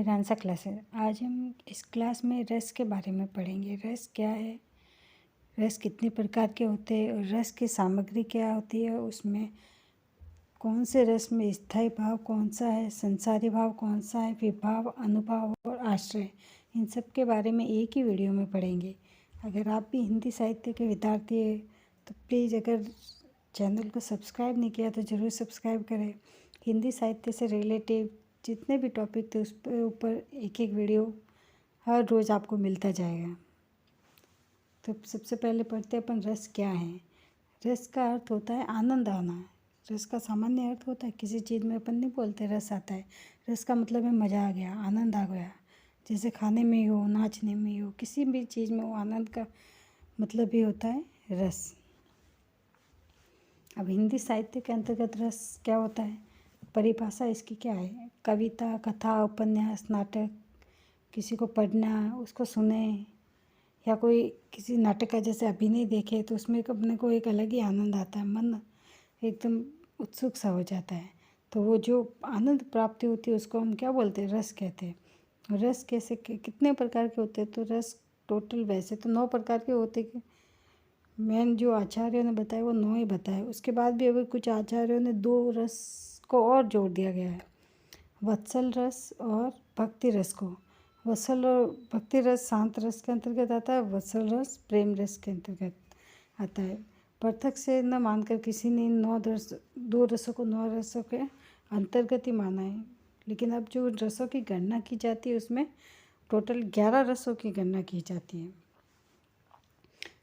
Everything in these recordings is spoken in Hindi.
मेरी डांसा क्लास है। आज हम इस क्लास में रस के बारे में पढ़ेंगे। रस क्या है, रस कितने प्रकार के होते हैं और रस की सामग्री क्या होती है, उसमें कौन से रस में स्थायी भाव कौन सा है, संसारी भाव कौन सा है, विभाव, अनुभाव और आश्रय, इन सब के बारे में एक ही वीडियो में पढ़ेंगे। अगर आप भी हिंदी साहित्य के विद्यार्थी हैं तो प्लीज़, अगर चैनल को सब्सक्राइब नहीं किया तो ज़रूर सब्सक्राइब करें। हिंदी साहित्य से रिलेटिव जितने भी टॉपिक थे उस पर ऊपर एक एक वीडियो हर रोज़ आपको मिलता जाएगा। तो सबसे पहले पढ़ते हैं अपन रस क्या है। रस का अर्थ होता है आनंद आना। रस का सामान्य अर्थ होता है किसी चीज़ में अपन नहीं बोलते रस आता है। रस का मतलब है मज़ा आ गया, आनंद आ गया। जैसे खाने में हो, नाचने में हो, किसी भी चीज़ में हो, आनंद का मतलब ही होता है रस। अब हिंदी साहित्य के अंतर्गत रस क्या होता है, परिभाषा इसकी क्या है। कविता, कथा, उपन्यास, नाटक, किसी को पढ़ना, उसको सुने, या कोई किसी नाटक का जैसे अभिनय देखे तो उसमें अपने को एक अलग ही आनंद आता है, मन एकदम उत्सुक सा हो जाता है। तो वो जो आनंद प्राप्ति होती है उसको हम क्या बोलते हैं, रस कहते हैं। रस कैसे कितने प्रकार के होते हैं, तो रस टोटल वैसे तो 9 प्रकार के होते हैं। मेन जो आचार्यों ने बताया वो 9 ही बताए। उसके बाद भी अभी कुछ आचार्यों ने 2 रस को और जोड़ दिया गया है, वत्सल रस और भक्ति रस को। वत्सल और भक्ति रस शांत रस के अंतर्गत आता है, वत्सल रस प्रेम रस के अंतर्गत आता है। पृथक से न मानकर किसी ने इन 2 रसों को 9 रसों के अंतर्गत ही माना है। लेकिन अब जो रसों की गणना की जाती है उसमें टोटल 11 रसों की गणना की जाती है।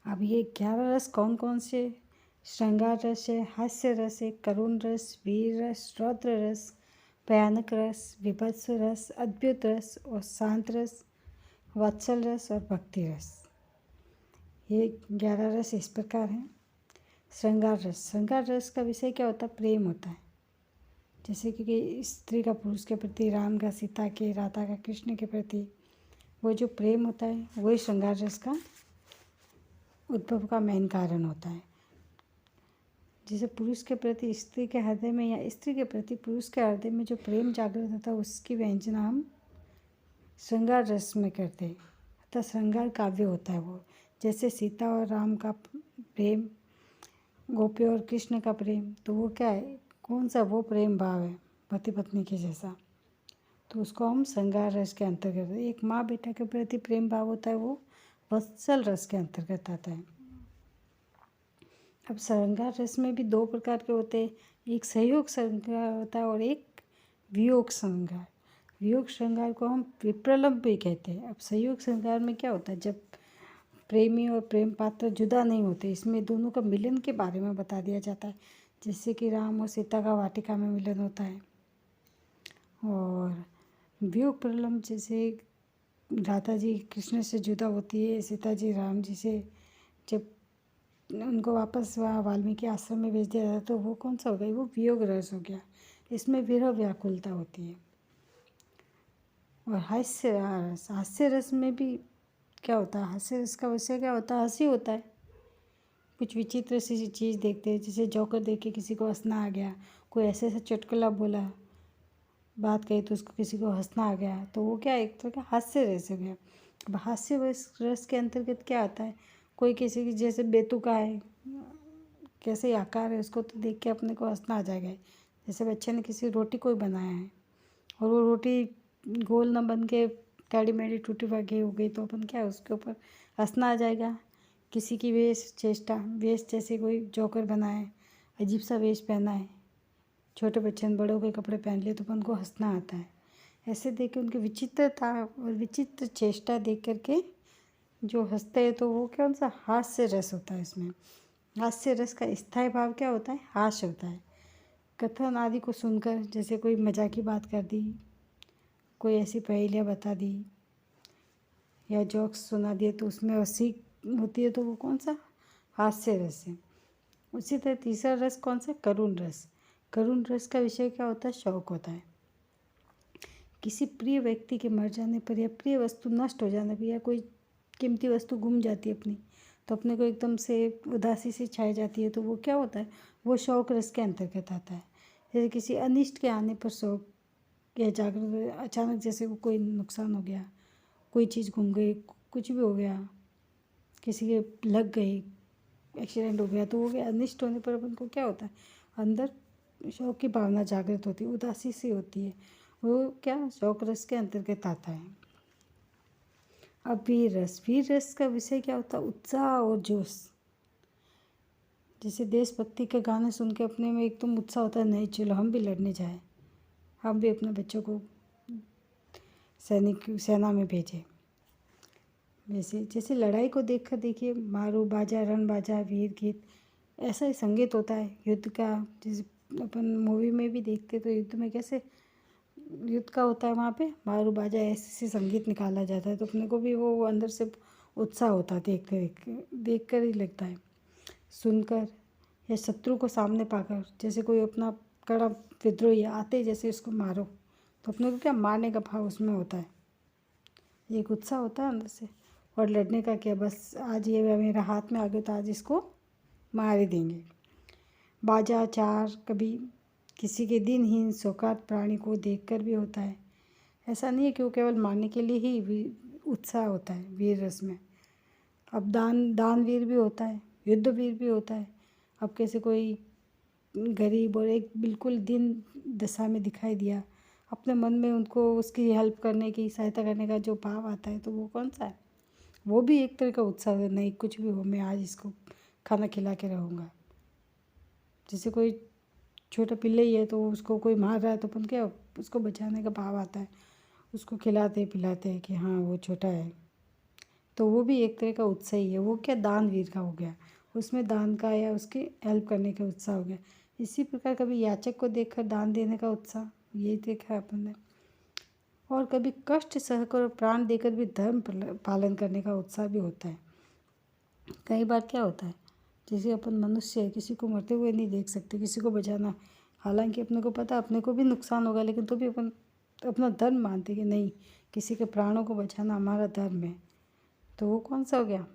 अब ये 11 रस कौन कौन से, श्रृंगार रस है, हास्य रस है, करुण रस, वीर रस, रौद्र रस, भयानक रस, विभत्स रस, अद्भुत रस और शांत रस, वत्सल रस और भक्ति रस। ये 11 रस इस प्रकार हैं। श्रृंगार रस, श्रृंगार रस का विषय क्या होता है, प्रेम होता है। जैसे कि स्त्री का पुरुष के प्रति, राम का सीता के, राधा का कृष्ण के प्रति वो जो प्रेम होता है वही श्रृंगार रस का उद्भव का मेन कारण होता है। जैसे पुरुष के प्रति स्त्री के हृदय में या स्त्री के प्रति पुरुष के हृदय में जो प्रेम जागृत होता है उसकी व्यंजना हम श्रृंगार रस में करते हैं। अतः श्रृंगार काव्य होता है वो। जैसे सीता और राम का प्रेम, गोपी और कृष्ण का प्रेम, तो वो क्या है, कौन सा वो प्रेम भाव है पति पत्नी के जैसा, तो उसको हम श्रृंगार रस के अंतर्गत। एक माँ बेटा के प्रति प्रेम भाव होता है वो वत्सल रस के अंतर्गत आता है। अब श्रृंगार रस में भी 2 प्रकार के होते हैं, एक सहयोग श्रृंगार होता है और एक वियोग श्रृंगार। वियोग श्रृंगार को हम विप्रलंब भी कहते हैं। अब सहयोग श्रृंगार में क्या होता है, जब प्रेमी और प्रेम पात्र जुदा नहीं होते, इसमें दोनों का मिलन के बारे में बता दिया जाता है। जैसे कि राम और सीता का वाटिका में मिलन होता है। और वियोग प्रलंब जैसे राधा जी कृष्ण से जुदा होती है, सीता जी राम जी से जब उनको वापस वहाँ वाल्मीकि आश्रम में भेज दिया जाता है, तो वो कौन सा हो गया, वो वियोग रस हो गया। इसमें विरह व्याकुलता होती है। और हास्य रस, हास्य रस में भी क्या होता है, हास्य रस का विषय क्या होता है, हंसी होता है। कुछ विचित्र सी चीज़ देखते हैं, जैसे जोकर देख के किसी को हंसना आ गया, कोई ऐसे ऐसे चुटकुला बोला, बात कही तो उसको किसी को हंसना आ गया, तो वो क्या एक तरह का हास्य रस हो गया। अब हास्य रस के अंतर्गत क्या आता है, कोई किसी की जैसे बेतुका है, कैसे आकार है, उसको तो देख के अपने को हंसना आ जाएगा। जैसे बच्चे ने किसी रोटी कोई बनाया है और वो रोटी गोल ना बन के टेढ़ी मेढ़ी टूटी भागी हो गई, तो अपन क्या उसके ऊपर हंसना आ जाएगा। किसी की वेश जैसे कोई जोकर बना है, अजीब सा वेश पहना है, छोटे बच्चे ने बड़ों के कपड़े पहन लिए, तो अपन को हंसना आता है। ऐसे देख के उनकी विचित्रता और विचित्र चेष्टा देख करके जो हंसते हैं, तो वो कौन सा हास्य रस होता है। इसमें हास्य रस का स्थायी भाव क्या होता है, हास्य होता है। कथन आदि को सुनकर, जैसे कोई मजाक की बात कर दी, कोई ऐसी पहेलियाँ बता दी या जोक्स सुना दिए, तो उसमें हंसी होती है, तो वो कौन सा हास्य रस है। उसी तरह तीसरा रस कौन सा, करुण रस। करुण रस का विषय क्या होता है, शौक होता है। किसी प्रिय व्यक्ति के मर जाने पर या प्रिय वस्तु नष्ट हो जाने पर या कोई कीमती वस्तु गुम जाती है अपनी, तो अपने को एकदम से उदासी से छाई जाती है, तो वो क्या होता है, वो शौक रस के अंतर्गत आता है। जैसे किसी अनिष्ट के आने पर शोक या जागृत, अचानक जैसे को कोई नुकसान हो गया, कोई चीज़ घूम गई, कुछ भी हो गया, किसी के लग गई, एक्सीडेंट हो गया, तो वो क्या अनिष्ट होने पर अपन को क्या होता है, अंदर शोक की भावना जागृत होती है, उदासी सी होती है। वो क्या शौक रस के अंतर्गत आता है। अब वीर रस का विषय क्या होता है, उत्साह और जोश। जैसे देशभक्ति के गाने सुन के अपने में एकदम उत्साह होता है, नहीं चलो हम भी लड़ने जाए, हम भी अपने बच्चों को सेना में भेजें। वैसे जैसे लड़ाई को देख कर देखिए, मारू बाजा, रण बाजा, वीर गीत, ऐसा ही संगीत होता है युद्ध का। जैसे अपन मूवी में भी देखते तो युद्ध में कैसे युद्ध का होता है, वहाँ पे मारू बाजा ऐसे संगीत निकाला जाता है, तो अपने को भी वो अंदर से उत्साह होता है, देख कर ही लगता है, सुनकर या शत्रु को सामने पाकर। जैसे कोई अपना कड़ा विद्रोही आते जैसे उसको मारो, तो अपने को क्या मारने का भाव उसमें होता है, एक उत्साह होता है अंदर से। और लड़ने का क्या, बस आज ये मेरा हाथ में आ गया तो आज इसको मार ही देंगे। बाजा चार कभी किसी के दिनहीन शोकार्त प्राणी को देखकर भी होता है। ऐसा नहीं है कि वो केवल मारने के लिए ही उत्साह होता है वीर रस में। अब दानवीर भी होता है, युद्धवीर भी होता है। अब कैसे कोई गरीब और एक बिल्कुल दीन दशा में दिखाई दिया, अपने मन में उनको उसकी हेल्प करने की, सहायता करने का जो भाव आता है, तो वो कौन सा है, वो भी एक तरह का उत्साह है। नहीं कुछ भी हो, मैं आज इसको खाना खिला के रहूँगा। जैसे कोई छोटा पिल्ले ही है तो उसको कोई मार रहा है, तो अपन क्या उसको बचाने का भाव आता है, उसको खिलाते पिलाते हैं कि हाँ वो छोटा है, तो वो भी एक तरह का उत्साह ही है। वो क्या दानवीर का हो गया, उसमें दान का या उसकी हेल्प करने का उत्साह हो गया। इसी प्रकार कभी याचक को देखकर दान देने का उत्साह, ये देखा है अपन ने। और कभी कष्ट सहकर और प्राण देकर भी धर्म पालन करने का उत्साह भी होता है। कई बार क्या होता है, जैसे अपन मनुष्य है, किसी को मरते हुए नहीं देख सकते, किसी को बचाना, हालांकि अपने को पता अपने को भी नुकसान होगा, लेकिन तो भी अपन अपना धर्म मानते कि नहीं, किसी के प्राणों को बचाना हमारा धर्म है। तो वो कौन सा हो गया,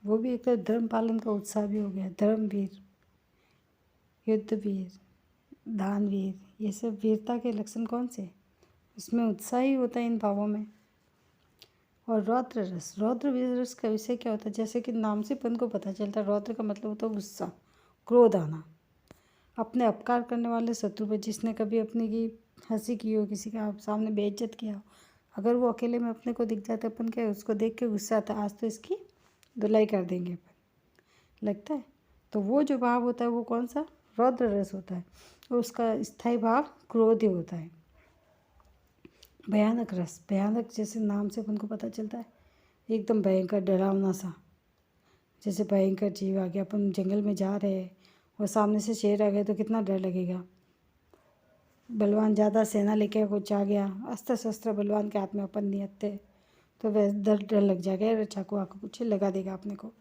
वो भी एक तरह धर्म पालन का उत्साह भी हो गया। धर्मवीर, युद्धवीर, दानवीर, ये सब वीरता के लक्षण कौन से, इसमें उत्साह ही होता है इन भावों में। और रौद्र वीर रस का विषय क्या होता है, जैसे कि नाम से अपन को पता चलता है, रौद्र का मतलब होता है गुस्सा, क्रोध आना। अपने अपकार करने वाले शत्रु पर, जिसने कभी अपनी की हंसी की हो, किसी का सामने बेइज्जत किया हो, अगर वो अकेले में अपने को दिख जाता है, अपन क्या उसको देख के गुस्सा आता है, आज तो इसकी धुलाई कर देंगे अपन, लगता है। तो वो जो भाव होता है वो कौन सा, रौद्र रस होता है, और उसका स्थायी भाव क्रोध ही होता है। भयानक रस, भयानक जैसे नाम से अपन को पता चलता है, एकदम भयंकर डरावना सा। जैसे भयंकर जीव आ गया, अपन जंगल में जा रहे हैं और सामने से शेर आ गया तो कितना डर लगेगा। बलवान ज़्यादा सेना लेके कुछ आ गया, अस्त्र शस्त्र बलवान के हाथ में अपन नहीं आते, तो वह डर लग जाएगा, चाकू आकू कुछ लगा देगा अपने को।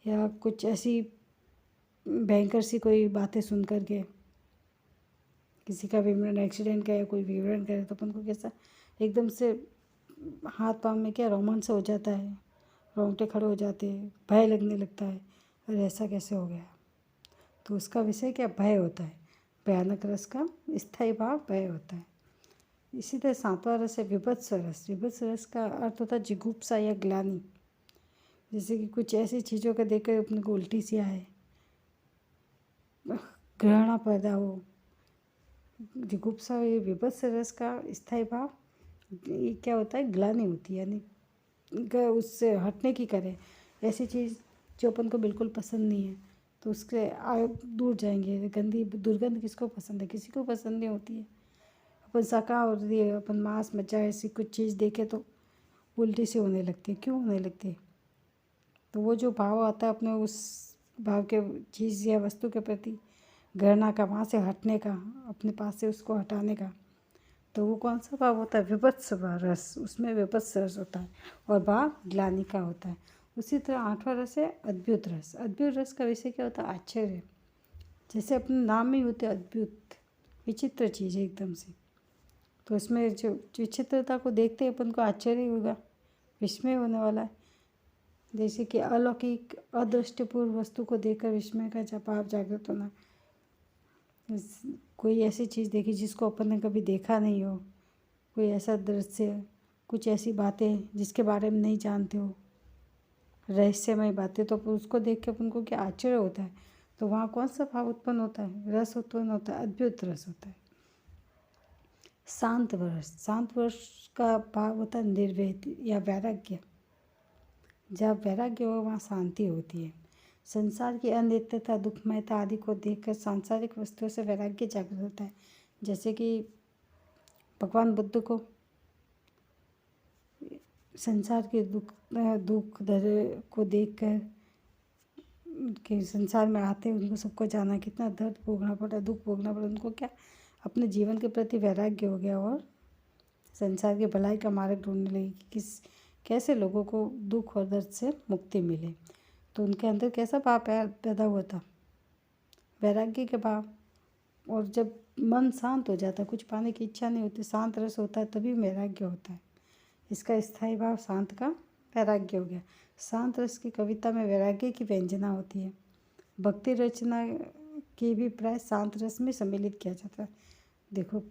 या कुछ ऐसी भयंकर सी कोई बातें सुन करके किसी का विवरण, एक्सीडेंट का या कोई विवरण करे, तो अपन को कैसा एकदम से हाथ पाँव में क्या रोमांच हो जाता है, रोंगटे खड़े हो जाते हैं, भय लगने लगता है, और ऐसा कैसे हो गया। तो उसका विषय क्या, भय होता है। भयानक रस का स्थायी भाव भय होता है। इसी तरह सातवां रस है विभत्स रस। विभत्स रस का अर्थ होता है जिगुप्सा या ग्लानि। जैसे कि कुछ ऐसी चीज़ों को देखकर अपने को उल्टी सी आए, घृणा पैदा हो, जिगुप्सा। ये विभत्स रस का स्थायी भाव ये क्या होता है, ग्लानि होती है, यानी उससे हटने की करे। ऐसी चीज़ जो अपन को बिल्कुल पसंद नहीं है तो उसके दूर जाएंगे। गंदी दुर्गंध किसको पसंद है, किसी को पसंद नहीं होती है। अपन शाकाहारी है, अपन मांस मज्जा ऐसी कुछ चीज़ देखे तो उल्टी सी होने लगती है, क्यों होने लगती है। तो वो जो भाव आता है अपने उस भाव के चीज़ या वस्तु के प्रति घृणा का, वहाँ से हटने का, अपने पास से उसको हटाने का, तो वो कौन सा भाव होता है, विभत्स रस। उसमें विभत्स रस होता है और भाव ग्लानि का होता है। उसी तरह आठवां रस है अद्भुत रस। अद्भुत रस का विषय क्या होता है, आश्चर्य। जैसे अपने नाम में ही होते अद्भुत, विचित्र चीज़ है एकदम से, तो उसमें जो विचित्रता को देखते ही अपन को आश्चर्य होगा, विस्मय होने वाला है। जैसे कि अलौकिक अदृष्टपूर्व वस्तु को देखकर विस्मय का भाव जागृत होना, कोई ऐसी चीज़ देखी जिसको अपन ने कभी देखा नहीं हो, कोई ऐसा दृश्य, कुछ ऐसी बातें जिसके बारे में नहीं जानते हो, रहस्यमय बातें, तो उसको देख के अपन को क्या आश्चर्य होता है। तो वहाँ कौन सा भाव उत्पन्न होता है? रस उत्पन्न होता है, अद्भुत रस होता है। शांत वर्ष का भाव होता है निर्वेद या वैराग्य। जब वैराग्य हो वहाँ शांति होती है। संसार की अनित्यता, दुखमयता आदि को देखकर सांसारिक वस्तुओं से वैराग्य जागृत होता है। जैसे कि भगवान बुद्ध को संसार के दुख दर्द को देखकर कि संसार में आते उनको सबको जाना, कितना दर्द भोगना पड़ा, दुख भोगना पड़ा, उनको क्या अपने जीवन के प्रति वैराग्य हो गया और संसार की भलाई का मार्ग ढूंढने लगे कि कैसे लोगों को दुख और दर्द से मुक्ति मिले। तो उनके अंदर कैसा भाव पैदा हुआ था? वैराग्य के भाव। और जब मन शांत हो जाता, कुछ पाने की इच्छा नहीं होती, शांत रस होता है, तभी वैराग्य होता है। इसका स्थायी भाव शांत का वैराग्य हो गया। शांत रस की कविता में वैराग्य की व्यंजना होती है। भक्ति रचना की भी प्राय शांत रस में सम्मिलित किया जाता है। देखो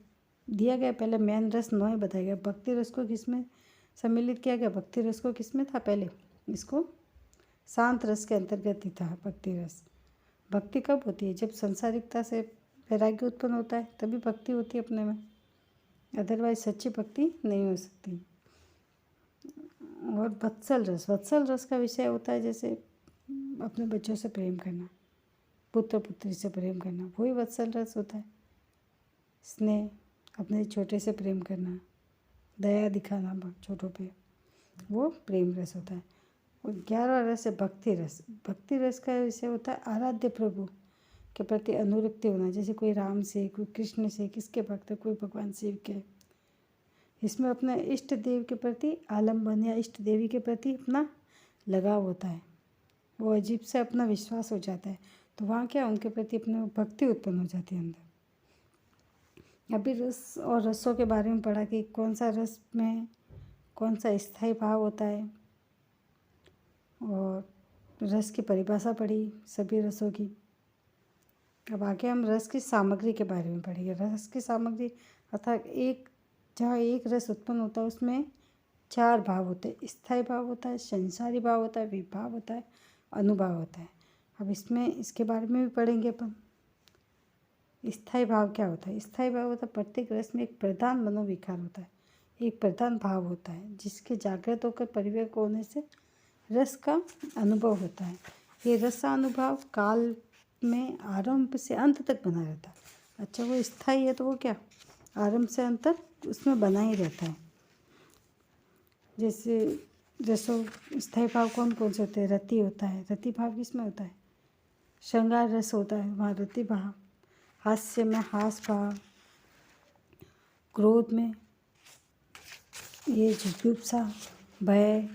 दिया गया, पहले मेन रस 9 बताया गया, भक्ति रस को किस में सम्मिलित किया गया? भक्ति रस को किस में था पहले? इसको शांत रस के अंतर्गत ही था भक्ति रस। भक्ति कब होती है? जब संसारिकता से वैराग्य उत्पन्न होता है, तभी भक्ति होती है अपने में, अदरवाइज सच्ची भक्ति नहीं हो सकती। और वत्सल रस का विषय होता है जैसे अपने बच्चों से प्रेम करना, पुत्र पुत्री से प्रेम करना, वही वत्सल रस होता है। स्नेह, अपने छोटे से प्रेम करना, दया दिखाना छोटों पे, वो प्रेम रस होता है। और 11 रस है भक्ति रस। भक्ति रस का विषय होता है आराध्य प्रभु के प्रति अनुरक्ति होना, जैसे कोई राम से, कोई कृष्ण से, किसके भक्त है, कोई भगवान शिव के। इसमें अपने इष्ट देव के प्रति आलम्बन या इष्ट देवी के प्रति अपना लगाव होता है, वो अजीब से अपना विश्वास हो जाता है। तो वहाँ क्या उनके प्रति अपने भक्ति उत्पन्न हो जाती है अंदर। अभी रस और रसों के बारे में पढ़ा कि कौन सा रस में कौन सा स्थायी भाव होता है, और रस की परिभाषा पढ़ी सभी रसों की। अब आगे हम रस की सामग्री के बारे में पढ़ेंगे। रस की सामग्री अर्थात जहाँ एक रस उत्पन्न होता है उसमें 4 भाव होते हैं। स्थायी भाव होता है, संसारी भाव होता है, विभाव होता है, अनुभाव होता है। अब इसके बारे में भी पढ़ेंगे अपन। स्थायी भाव क्या होता है? स्थायी भाव होता है प्रत्येक रस में एक प्रधान मनोविकार होता है, एक प्रधान भाव होता है जिसके जागृत होकर परिवर्तित होने से रस का अनुभव होता है। ये रसानुभव काल में आरंभ से अंत तक बना रहता है। अच्छा, वो स्थायी है तो वो क्या आरंभ से अंत तक उसमें बना ही रहता है। जैसे रसों स्थायी भाव कौन कौन से होते हैं? रति होता है। रति भाव किसमें होता है? श्रृंगार रस होता है, वहाँ रति भाव। हास्य में हास भाव, क्रोध में ये जिज्ञासा, भय,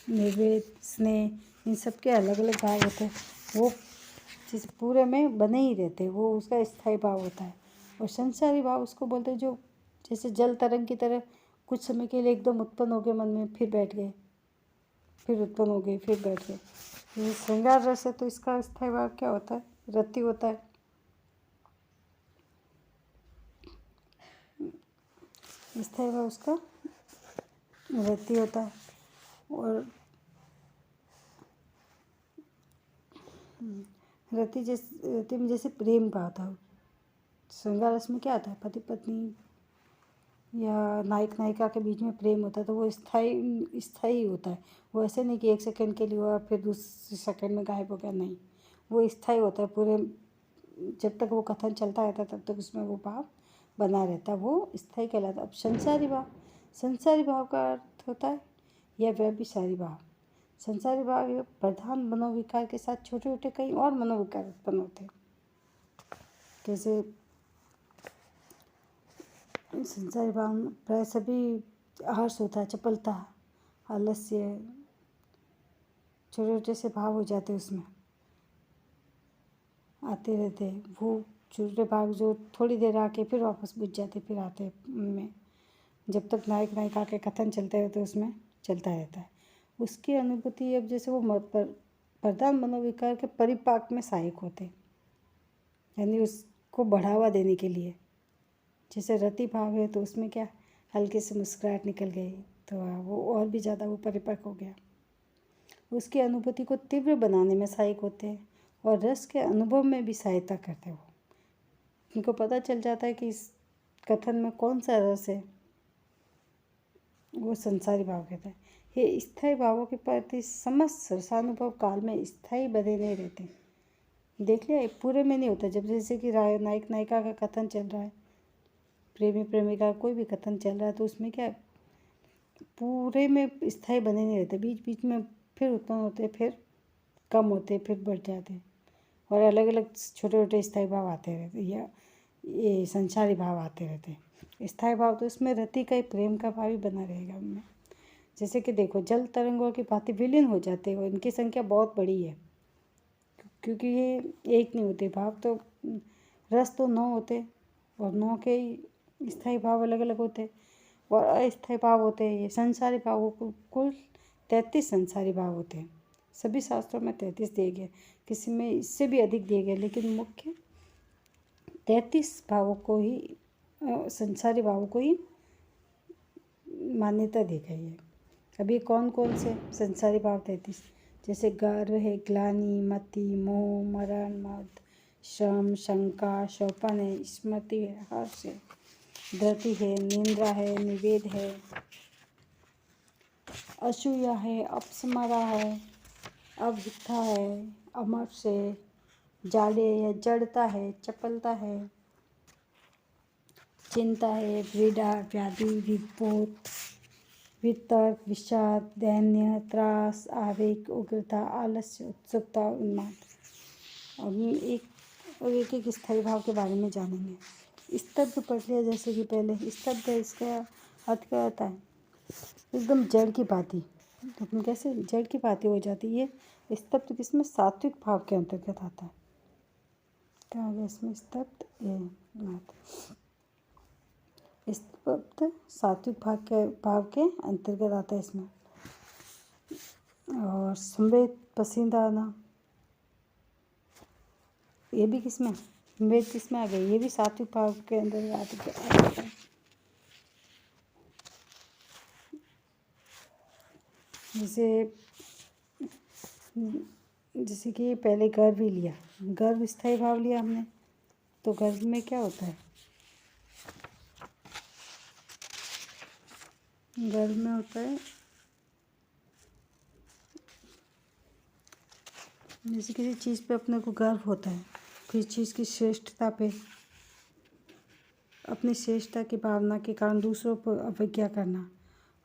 निर्वेद, स्नेह, इन सब के अलग अलग भाव होते हैं। वो जिस पूरे में बने ही रहते हैं, वो उसका स्थायी भाव होता है। और संसारी भाव उसको बोलते हैं जो जैसे जल तरंग की तरह कुछ समय के लिए एकदम उत्पन्न हो गए मन में, फिर बैठ गए, फिर उत्पन्न हो गए, फिर बैठ गए। ये श्रृंगार रस है तो इसका स्थायी भाव क्या होता है? रति होता है। स्थायी भाव उसका रति होता है। और रति में जैसे प्रेम का आता है। श्रृंगार रस में क्या आता है? पति पत्नी या नायक नायिका के बीच में प्रेम होता है, तो वो स्थायी होता है। वो ऐसे नहीं कि 1 सेकंड के लिए हुआ फिर दूसरे सेकंड में गायब हो गया, नहीं, वो स्थायी होता है। पूरे जब तक वो कथन चलता रहता है तब तक उसमें वो भाव बना रहता है, वो स्थायी कहलाता है। अब संसारी भाव का अर्थ होता है या व्यभिचारी भाव। संसारी भाव ये प्रधान मनोविकार के साथ छोटे छोटे कई और मनोविकार उत्पन्न होते हैं। जैसे संसारी भाव प्राय सभी हर्ष होता है, चपलता, आलस्य, छोटे छोटे से भाव हो जाते हैं, उसमें आते रहते हैं। वो छोटे भाव जो थोड़ी देर आके फिर वापस बुझ जाते, फिर आते उनमें, जब तक नायक नायिका के कथन चलते रहते उसमें चलता रहता है। उसकी अनुभूति अब जैसे वो प्रधान मनोविकार के परिपाक में सहायक होते, यानी को बढ़ावा देने के लिए। जैसे रति भाव है तो उसमें क्या हल्के से मुस्कुराहट निकल गई तो वो और भी ज़्यादा वो परिपक्व हो गया। उसकी अनुभूति को तीव्र बनाने में सहायक होते हैं और रस के अनुभव में भी सहायता करते हैं। उनको पता चल जाता है कि इस कथन में कौन सा रस है, वो संसारी भाव कहते हैं। ये स्थायी भावों के प्रति समस्त रसानुभव काल में स्थायी बने नहीं रहते। देख लिया, पूरे में नहीं होता। जब जैसे कि नायक नायिका का कथन चल रहा है, प्रेमी प्रेमिका कोई भी कथन चल रहा है, तो उसमें क्या पूरे में स्थायी बने नहीं रहते, बीच बीच में फिर उत्पन्न होते, फिर कम होते, फिर बढ़ जाते, और अलग अलग छोटे छोटे स्थायी भाव आते रहते, या ये संसारी भाव आते रहते। स्थायी भाव तो इसमें रति का ही प्रेम का भाव ही बना रहेगा उनमें। जैसे कि देखो, जल तरंगों की भांति विलीन हो जाते हैं, इनकी संख्या बहुत बड़ी है, क्योंकि ये एक नहीं होते भाव। तो रस तो 9 होते और 9 के ही स्थायी भाव अलग अलग होते और अस्थायी भाव होते हैं। ये संसारी भावों को कुल 33 संसारी भाव होते हैं। सभी शास्त्रों में 33 दिए गए, किसी में इससे भी अधिक दिए गए, लेकिन मुख्य 33 भावों को ही, संसारी भावों को ही मान्यता दी गई है। अभी कौन कौन से संसारी भाव 33? जैसे गर्व है, ग्लानि, मति, मोह, मरण, मद, श्रम, शंका, शोपन है, स्मृति है, हर्ष है, धृति है, निंद्रा है, निवेद है, असूया है, अपस्मरा है, अभिथा है, अमर्ष है, जाले है, जड़ता है, चपलता है, चिंता है, व्रीड़ा, व्याधि, विपोत, वितर्क, विषाद, दैन्य, त्रास, आवेग, उग्रता, आलस्य, उत्सुकता, उन्माद। अब एक एक स्थायी भाव के बारे में जानेंगे। स्तब्ध पढ़ लिया जैसे कि पहले। स्तब्ध है, इसका अर्थ क्या होता है? एकदम जड़ की भांति। तो कैसे जड़ की भांति हो जाती है? स्तब्ध किसमें? सात्विक भाव के अंतर्गत आता है। क्या आ गया इसमें? स्तब्ध स्तब्ध सात्विक भाव के अंतर्गत आता है इसमें। और संवेद, पसंदीदा आना, ये भी किसमें? संवेद किसमें आ गई? ये भी सात्विक भाव के अंदर आता है। जैसे कि पहले गर्व ही लिया, गर्व स्थायी भाव लिया हमने, तो गर्व में क्या होता है? गर्व में होता है जैसे किसी चीज़ पे अपने को गर्व होता है, किसी चीज़ की श्रेष्ठता पे, अपनी श्रेष्ठता की भावना के कारण दूसरों पर अवज्ञा करना।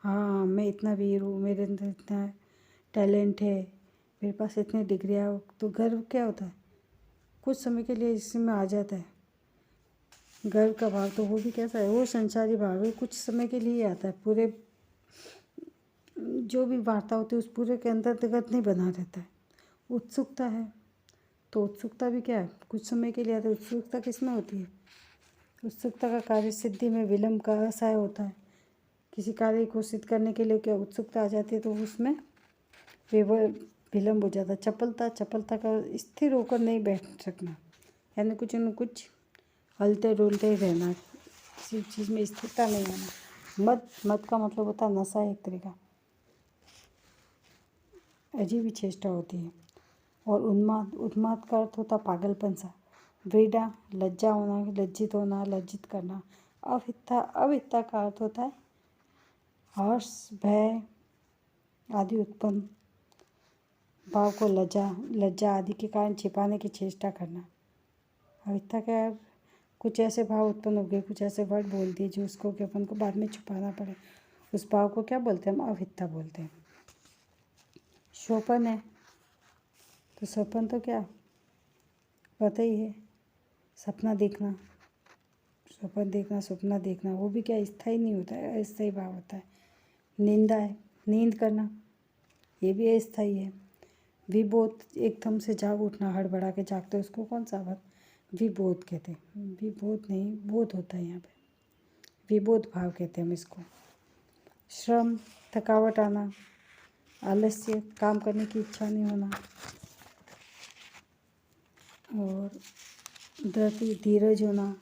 हाँ, मैं इतना वीर हूँ, मेरे अंदर इतना टैलेंट है, मेरे पास इतनी डिग्रियाँ। तो गर्व क्या होता है? कुछ समय के लिए इसमें आ जाता है गर्व का भाव। तो वो भी कैसा है? वो संसारी भाव है, कुछ समय के लिए आता है, पूरे जो भी वार्ता होती है उस पूरे के अंतर्गत नहीं बना रहता है। उत्सुकता है, तो उत्सुकता भी क्या है? कुछ समय के लिए आता है। उत्सुकता किस में होती है? उत्सुकता का कार्य सिद्धि में विलम्ब का असहाय होता है। किसी कार्य को सिद्ध करने के लिए क्या उत्सुकता आ जाती है, तो उसमें विलम्ब हो जाता है। चपलता का स्थिर होकर नहीं बैठ सकना, यानी कुछ न कुछ हलते डुलते ही रहना, किसी चीज़ में स्थिरता नहीं आना। मद का मतलब होता है नशा, एक तरह का अजीब ही चेष्टा होती है। और उन्माद का अर्थ होता पागलपन सा। व्रीड़ा, लज्जा होना, लज्जित होना, लज्जित करना। अविद्या का अर्थ होता है हर्ष, भय आदि उत्पन्न भाव को लज्जा आदि के कारण छिपाने की चेष्टा करना। अविद्या का कुछ ऐसे भाव उत्पन्न हो गए, कुछ ऐसे वर्ड बोल दिए जो उसको कि अपन को बाद में छुपाना पड़े, उस भाव को क्या बोलते हैं? हम अविद्या बोलते हैं। शोपन है, तो स्वप्न तो क्या पता ही है, सपना देखना, सपना देखना, वो भी क्या स्थायी नहीं होता है, अस्थायी भाव होता है। निंदा है, नींद करना, ये भी अस्थायी है। विबोध, एकदम से जाग उठना, हड़बड़ा के जागते हैं, उसको कौन सा बात विबोध कहते हैं। विबोध नहीं, बोध होता है यहाँ पे, विबोध भाव कहते हैं हम इसको। श्रम, थकावट आना, आलस्य, काम करने की इच्छा नहीं होना। और धृति धीरज होना,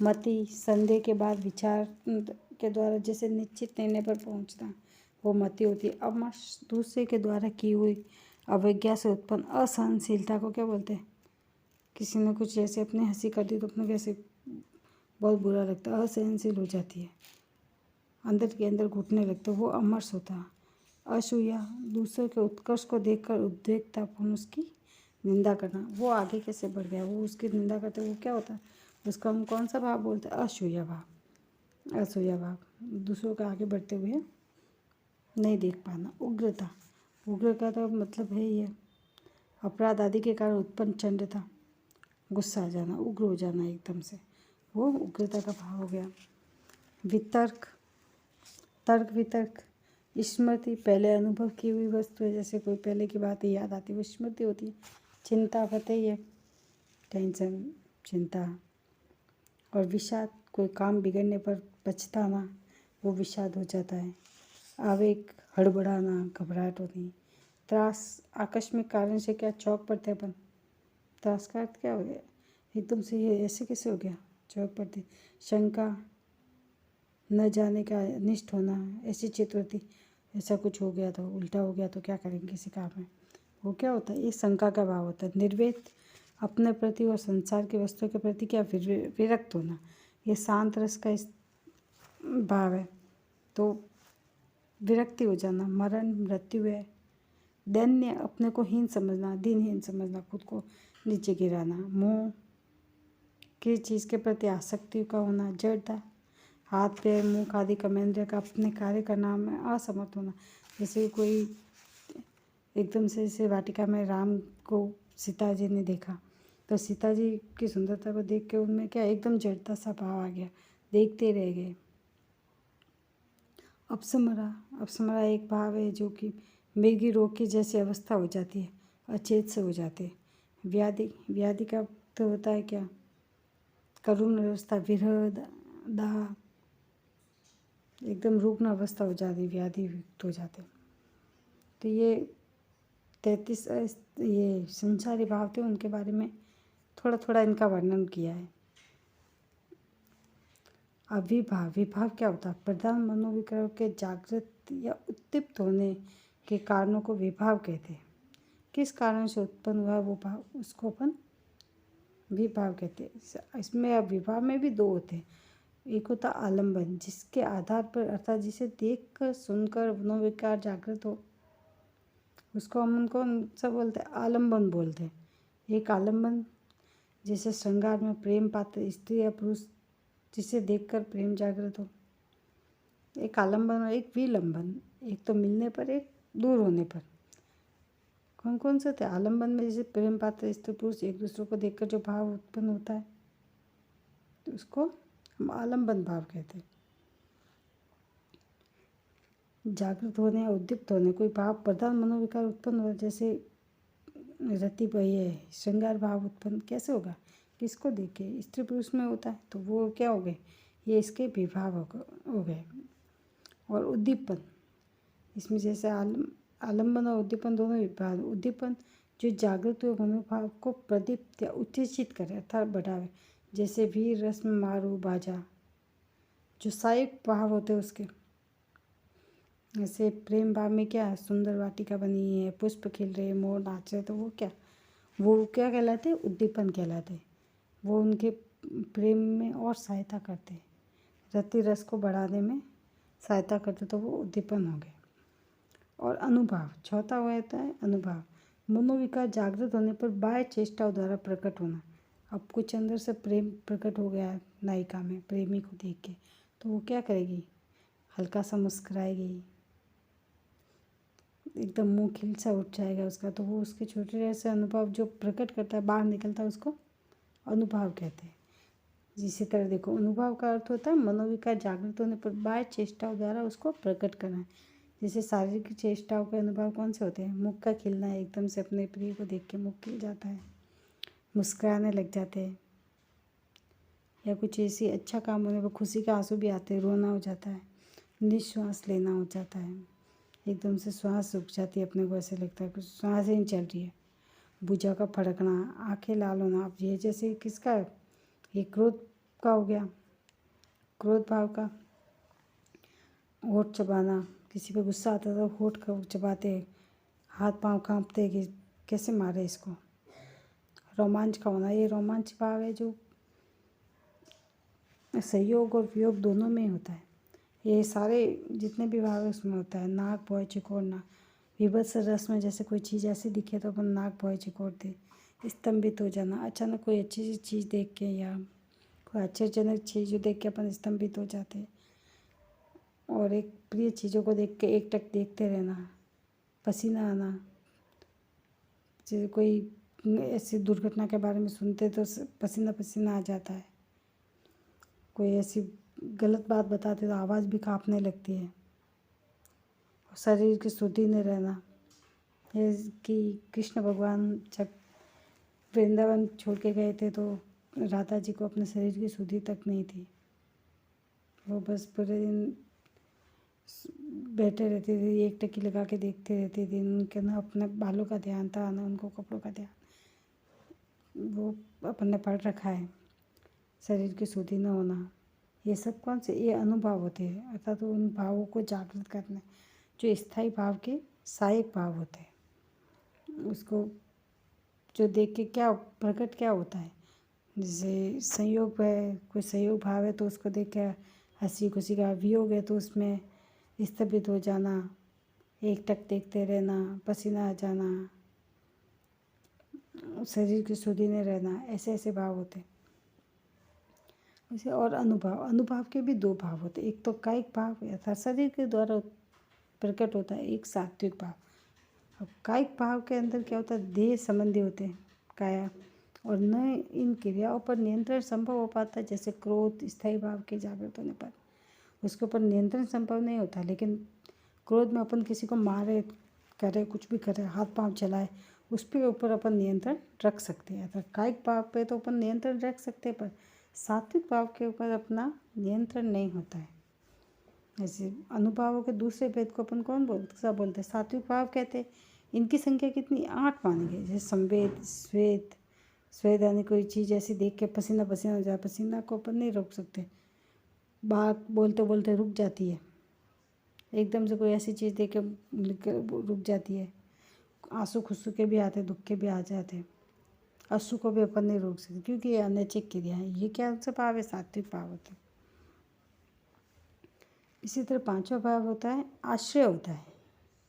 मति संदेह के बाद विचार के द्वारा जैसे निश्चित निर्णय पर पहुंचना, वो मति होती है। अमर्ष दूसरे के द्वारा की हुई अवज्ञा से उत्पन्न असहनशीलता को क्या बोलते हैं? किसी ने कुछ ऐसे अपने हंसी कर दी तो अपने कैसे बहुत बुरा लगता है, असहनशील हो जाती है, अंदर के अंदर घुटने लगते, वो अमर्ष होता है। असूया दूसरे के उत्कर्ष को देखकर उद्वेगतापूर्ण उसकी निंदा करना, वो आगे कैसे बढ़ गया, वो उसकी निंदा करते, वो क्या होता है, उसको हम कौन सा भाव बोलते हैं? असूया भाव। असूया भाव दूसरों के आगे बढ़ते हुए नहीं देख पाना। उग्रता, उग्र का तो मतलब है ये अपराध आदि के कारण उत्पन्न चंडता, गुस्सा आ जाना, उग्र हो जाना एकदम से, वो उग्रता का भाव हो गया। वितर्क, तर्क वितर्क, स्मृति पहले अनुभव की हुई वस्तु है, जैसे कोई पहले की बात याद आती है वो स्मृति होती है। चिंता पता ही है, टेंशन, चिंता। और विषाद, कोई काम बिगड़ने पर पछताना, वो विषाद हो जाता है। आवेग, हड़बड़ाना, घबराहट होती। त्रास, आकस्मिक कारण से क्या चौंक पड़ते अपन, त्रास का अर्थ क्या हो गया, एकदम से ये ऐसे कैसे हो गया, चौंक पड़ती। शंका, न जाने का अनिष्ट होना, ऐसी चित्त होती, ऐसा कुछ हो गया तो उल्टा हो गया तो क्या करेंगे किसी काम में, वो क्या होता है, ये शंका का भाव होता है। निर्वेद, अपने प्रति और संसार की वस्तुओं के प्रति क्या विरक्त होना, ये शांत रस का भाव है, तो विरक्ति हो जाना। मरण, मृत्यु है। दैन्य, अपने को हीन समझना, दीनहीन समझना, खुद को नीचे गिराना। मोह, किसी चीज़ के प्रति आसक्ति का होना। जड़ता, हाथ पैर मुँह आदि कर्मेंद्रिय का अपने कार्य करना में असमर्थ होना, जैसे कोई एकदम से जैसे वाटिका में राम को सीता जी ने देखा तो सीता जी की सुंदरता को देख के उनमें क्या एकदम जड़ता सा भाव आ गया, देखते रह गए। अपसमरा, अपसमरा एक भाव है जो कि मृगी रोग की जैसी अवस्था हो जाती है, अचेत से हो जाते हैं। व्याधि, व्याधि का तो होता है क्या, करुण अवस्था, विरह, दाह, एकदम रुग्ण अवस्था हो जाती, व्याधि युक्त हो जाते। तो ये 33 ये संसारी भाव थे, उनके बारे में थोड़ा थोड़ा इनका वर्णन किया है। अविभाव, विभाव क्या होता है, प्रधान मनोविकार के जागृत या उत्तिप्त होने के कारणों को विभाव कहते हैं। किस कारण से उत्पन्न हुआ वो भाव, उसको अपन विभाव कहते हैं। इसमें अब विभाव में भी दो होते हैं, एक होता आलम्बन, जिसके आधार पर अर्थात जिसे देखकर सुनकर मनोविकार जागृत हो, उसको हम उनको सब बोलते हैं, आलम्बन बोलते हैं। एक आलम्बन जैसे श्रृंगार में प्रेम पात्र स्त्री या पुरुष जिसे देखकर प्रेम जागृत हो, एक आलम्बन। और एक विलंबन, एक तो मिलने पर, एक दूर होने पर। कौन कौन से थे आलम्बन में, जैसे प्रेम पात्र स्त्री पुरुष एक दूसरे को देखकर जो भाव उत्पन्न होता है तो उसको हम आलम्बन भाव कहते हैं। जागृत होने या उद्दीप्त होने, कोई भाव प्रधान मनोविकार उत्पन्न हो, जैसे रति पर ये श्रृंगार भाव उत्पन्न कैसे होगा, किसको देख के, स्त्री पुरुष में होता है तो वो क्या हो गए, ये इसके विभाव हो गए। और उद्दीपन, इसमें जैसे आलम्बन और उद्दीपन दोनों विभाग। उद्दीपन जो जागृत हुए मनोभाव को प्रदीप्त या उत्तेजित करे अर्थात बढ़ावे, जैसे वीर रस्म मारू बाजा, जो सहायक भाव होते हैं उसके। जैसे प्रेम भाव में क्या है, सुंदर वाटिका बनी है, पुष्प खिल रहे, मोर नाच रहे, तो वो क्या कहलाते हैं, उद्दीपन कहलाते हैं। वो उनके प्रेम में और सहायता करते हैं, रति रस को बढ़ाने में सहायता करते, तो वो उद्दीपन हो गए। और अनुभव, चौथा होता है अनुभव, मनोविकार जागृत होने पर बाह्य चेष्टाओं द्वारा प्रकट होना। अब कुछ अंदर से प्रेम प्रकट हो गया नायिका में प्रेमी को देख के, तो वो क्या करेगी, हल्का सा मुस्कुराएगी, एकदम मुंह खिल सा उठ जाएगा उसका, तो वो उसके छोटे ऐसे अनुभव जो प्रकट करता है, बाहर निकलता है, उसको अनुभव कहते हैं। इसी तरह देखो, अनुभव का अर्थ होता है मनोविकार जागृत होने पर बाह्य चेष्टाओं द्वारा उसको प्रकट करना है। जैसे शारीरिक चेष्टाओं के अनुभव कौन से होते हैं, मुख का खिलना, एकदम से अपने प्रिय को देख के मुख खिल जाता है, मुस्कुराने लग जाते हैं, या कुछ ऐसी अच्छा काम होने पर खुशी के आंसू भी आते हैं, रोना हो जाता है, निश्वास लेना हो जाता है, एकदम से श्वास रुक जाती है, अपने को ऐसे लगता है कि श्वास ही नहीं चल रही है, भुजा का फड़कना, आंखें लाल होना। अब ये जैसे किसका है? ये क्रोध का हो गया, क्रोध भाव का। होठ चबाना, किसी पे गुस्सा आता तो होठ चबाते, हाथ पांव कांपते कि कैसे मारे इसको। रोमांच का होना, ये रोमांच भाव है जो संयोग और वियोग दोनों में होता है। ये सारे जितने भी भाव है उसमें होता है। नाक भौं चिकोड़ना, विभत्स रस में जैसे कोई चीज़ ऐसी दिखे तो अपन नाक भौं चिकोड़ते। स्तंभित हो जाना, अचानक कोई अच्छी सी चीज़ देख के या कोई आश्चर्यजनक चीज़ जो देख के अपन स्तंभित हो जाते। और एक प्रिय चीज़ों को देख के एकटक देखते रहना। पसीना आना, जैसे कोई ऐसी दुर्घटना के बारे में सुनते तो पसीना पसीना आ जाता है। कोई ऐसी गलत बात बताते तो आवाज़ भी काँपने लगती है। और शरीर की शुद्धि में रहना, ये कि कृष्ण भगवान जब वृंदावन छोड़ के गए थे तो राधा जी को अपने शरीर की शुद्धि तक नहीं थी। वो बस पूरे दिन बैठे रहते थे, एक टकी लगा के देखते रहते थे। उनके ना अपने बालों का ध्यान था, ना उनको कपड़ों का ध्यान। वो अपन ने पढ़ रखा है, शरीर की शुद्धि न होना। ये सब कौन से? ये अनुभव होते हैं, अर्थात तो उन भावों को जागृत करना जो स्थायी भाव के सहायक भाव होते हैं। उसको जो देख के क्या प्रकट क्या होता है, जैसे संयोग है, कोई संयोग भाव है तो उसको देख के हंसी खुशी का। वियोग है तो उसमें स्तंभित हो जाना, एकटक देखते रहना, पसीना आ जाना, शरीर की शुद्धि में रहना, ऐसे ऐसे भाव होते हैं। वैसे और अनुभव, अनुभव के भी दो भाव होते हैं। एक तो कायिक भाव अर्थात शरीर के द्वारा प्रकट होता है, एक सात्विक भाव। अब कायिक भाव के अंदर क्या होता है? देह संबंधी होते हैं काया, और न इन क्रियाओं पर नियंत्रण संभव हो पाता है। जैसे क्रोध स्थायी भाव के जागृत होने पर उसके ऊपर नियंत्रण संभव नहीं होता, लेकिन क्रोध में अपन किसी को मारे, करे, कुछ भी करे, हाथ पांव चलाए, उस पे ऊपर अपन नियंत्रण रख सकते हैं। अर्थात कायिक भाव पे तो अपन नियंत्रण रख सकते हैं, पर सात्विक भाव के ऊपर अपना नियंत्रण नहीं होता है। ऐसे अनुभवों के दूसरे भेद को अपन कौन बोलते हैं? सात्विक भाव कहते हैं। इनकी संख्या कितनी? 8 मानी गई। जैसे संवेद, स्वेद, स्वेद यानी कोई चीज़ ऐसी देख के पसीना पसीना हो जाए, पसीना को अपन नहीं रोक सकते, बात बोलते बोलते रुक जाती है। एकदम से कोई ऐसी चीज़ देख के रुक जाती है। आंसू खुशू के भी आते, दुख के भी आ जाते। अश्रु को भी अपन नहीं रोक सकते क्योंकि ये अनैच्छिक क्रिया है। ये क्या सा भाव है? सात्विक भाव होता है। इसी तरह पांचवा भाव होता है आश्रय होता है।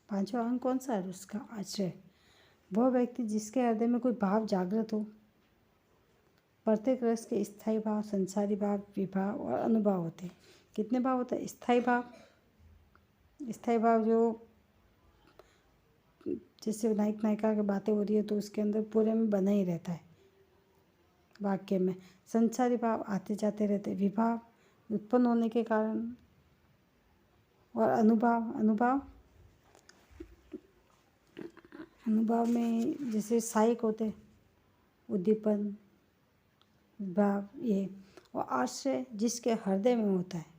पांचवा अंग कौन सा है? उसका आश्रय। वह व्यक्ति जिसके हृदय में कोई भाव जागृत हो। प्रत्येक रस के स्थायी भाव, संसारी भाव, विभाव और अनुभव होते हैं। कितने भाव होते हैं? स्थायी भाव। स्थायी भाव जो जैसे नायक नायिका की बातें हो रही है तो उसके अंदर पूरे में बना ही रहता है वाक्य में। संसारी भाव आते जाते रहते। विभाव उत्पन्न होने के कारण। और अनुभव, अनुभव में जैसे सहायक होते, उद्दीपन, भाव ये। और आश्रय जिसके हृदय में होता है।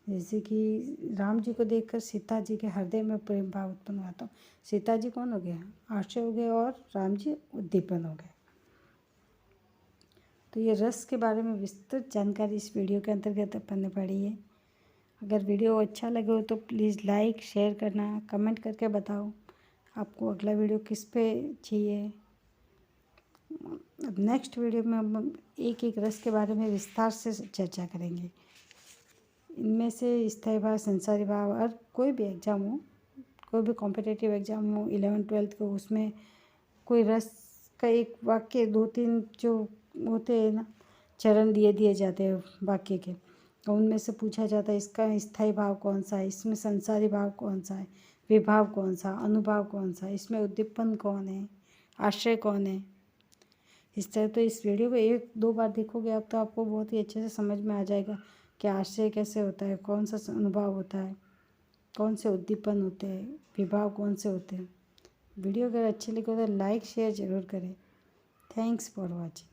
जैसे कि राम जी को देखकर सीता जी के हृदय में प्रेम भाव उत्पन्न हुआ। तो सीता जी कौन हो गया? आश्रय हो गए, और राम जी उद्दीपन हो गए। तो ये रस के बारे में विस्तृत जानकारी इस वीडियो के अंतर्गत अपन ने पढ़ी है। अगर वीडियो अच्छा लगे हो तो प्लीज़ लाइक शेयर करना, कमेंट करके बताओ आपको अगला वीडियो किस पे चाहिए। अब नेक्स्ट वीडियो में हम एक एक रस के बारे में विस्तार से चर्चा करेंगे। इनमें से स्थायी भाव, संसारी भाव, और कोई भी एग्ज़ाम हो, कोई भी कॉम्पिटिटिव एग्ज़ाम हो 11th-12th को, उसमें कोई रस का एक वाक्य 2-3 जो होते हैं ना चरण दिए जाते हैं वाक्य के, और उनमें से पूछा जाता है इसका स्थायी भाव कौन सा है, इसमें संसारी भाव कौन सा है, विभाव कौन सा, अनुभव कौन सा, इसमें उद्दीपन कौन है, आश्रय कौन है। इस तरह तो इस वीडियो को 1-2 बार देखोगे आप तो आपको बहुत ही अच्छे से समझ में आ जाएगा कि आश्रय कैसे होता है, कौन सा अनुभव होता है, कौन से उद्दीपन होते हैं, विभाव कौन से होते हैं। वीडियो अगर अच्छी लगे तो लाइक शेयर ज़रूर करें। Thanks for watching.